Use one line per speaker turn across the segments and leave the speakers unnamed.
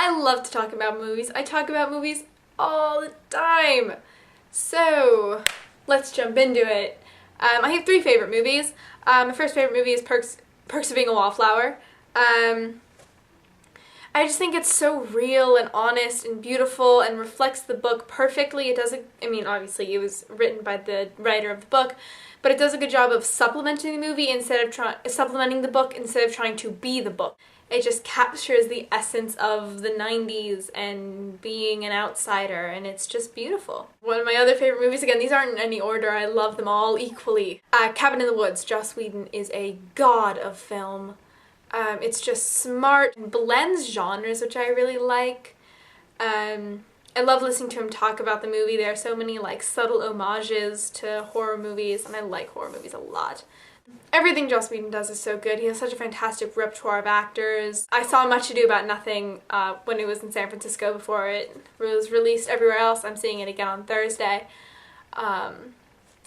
I love to talk about movies. I talk about movies all the time. So, let's jump into it. I have 3 favorite movies. My first favorite movie is Perks of Being a Wallflower. I just think it's so real and honest and beautiful and reflects the book perfectly. It doesn't, I mean, obviously it was written by the writer of the book, but it does a good job of supplementing the movie instead of supplementing the book instead of trying to be the book. It just captures the essence of the 90s and being an outsider, and it's just beautiful. One of my other favorite movies, again, these aren't in any order, I love them all equally. Cabin in the Woods. Joss Whedon is a god of film. It's just smart and blends genres, which I really like. I love listening to him talk about the movie. There are so many like subtle homages to horror movies, and I like horror movies a lot. Everything Joss Whedon does is so good. He has such a fantastic repertoire of actors. I saw Much Ado About Nothing when it was in San Francisco before it was released everywhere else. I'm seeing it again on Thursday.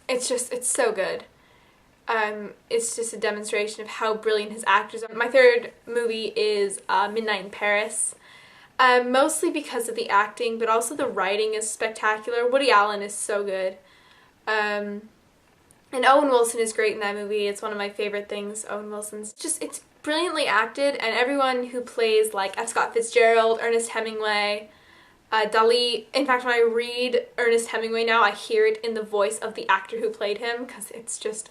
It's so good. It's just a demonstration of how brilliant his actors are. My third movie is Midnight in Paris. Mostly because of the acting, but also the writing is spectacular. Woody Allen is so good. And Owen Wilson is great in that movie. It's one of my favorite things. Owen Wilson's it's brilliantly acted, and everyone who plays like F. Scott Fitzgerald, Ernest Hemingway, Dali. In fact, when I read Ernest Hemingway now, I hear it in the voice of the actor who played him because it's just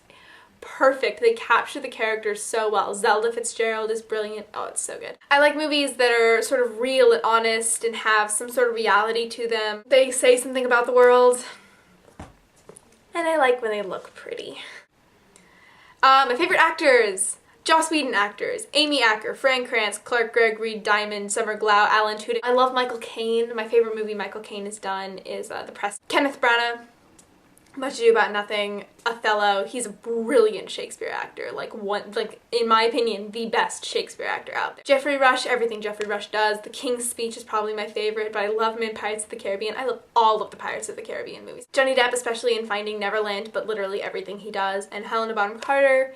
perfect. They capture the characters so well. Zelda Fitzgerald is brilliant. Oh, it's so good. I like movies that are sort of real and honest and have some sort of reality to them. They say something about the world. And I like when they look pretty. My favorite actors. Joss Whedon actors. Amy Acker, Fran Kranz, Clark Gregg, Reed Diamond, Summer Glau, Alan Tudyk. I love Michael Caine. My favorite movie Michael Caine has done is The Press. Kenneth Branagh. Much Ado About Nothing, Othello. He's a brilliant Shakespeare actor. Like in my opinion, the best Shakespeare actor out there. Jeffrey Rush, everything Jeffrey Rush does. The King's Speech is probably my favorite, but I love him in Pirates of the Caribbean. I love all of the Pirates of the Caribbean movies. Johnny Depp, especially in Finding Neverland, but literally everything he does. And Helena Bonham Carter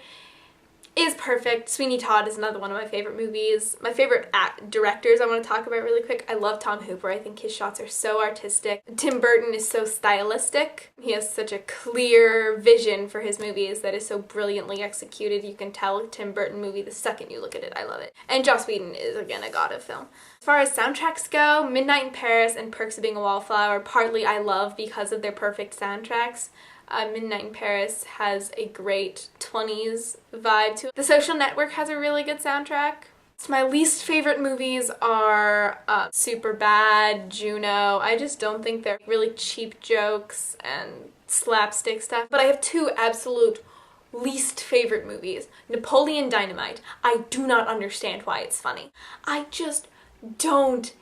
is perfect. Sweeney Todd is another one of my favorite movies. My favorite directors I want to talk about really quick. I love Tom Hooper. I think his shots are so artistic. Tim Burton is so stylistic. He has such a clear vision for his movies that is so brilliantly executed. You can tell a Tim Burton movie the second you look at it. I love it. And Joss Whedon is, again, a god of film. As far as soundtracks go, Midnight in Paris and Perks of Being a Wallflower, partly I love because of their perfect soundtracks. Midnight in Paris has a great 20s vibe to it. The Social Network has a really good soundtrack. So my least favorite movies are Superbad, Juno. I just don't think they're really cheap jokes and slapstick stuff. But I have 2 absolute least favorite movies. Napoleon Dynamite. I do not understand why it's funny. I just don't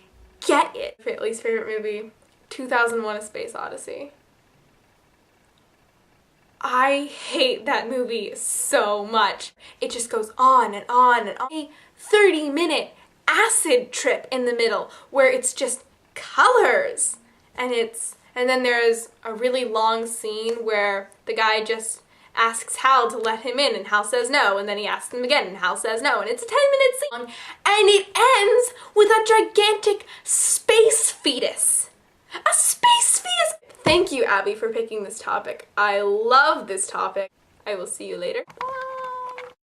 get it. Least favorite movie, 2001: A Space Odyssey. I hate that movie so much. It just goes on and on and on. A 30-minute acid trip in the middle where it's just colors. And then there's a really long scene where the guy just asks Hal to let him in and Hal says no, and then he asks him again and Hal says no, and it's a 10-minute scene. And it ends with a gigantic space fetus. A space fetus! Thank you, Abby, for picking this topic. I love this topic. I will see you later. Bye!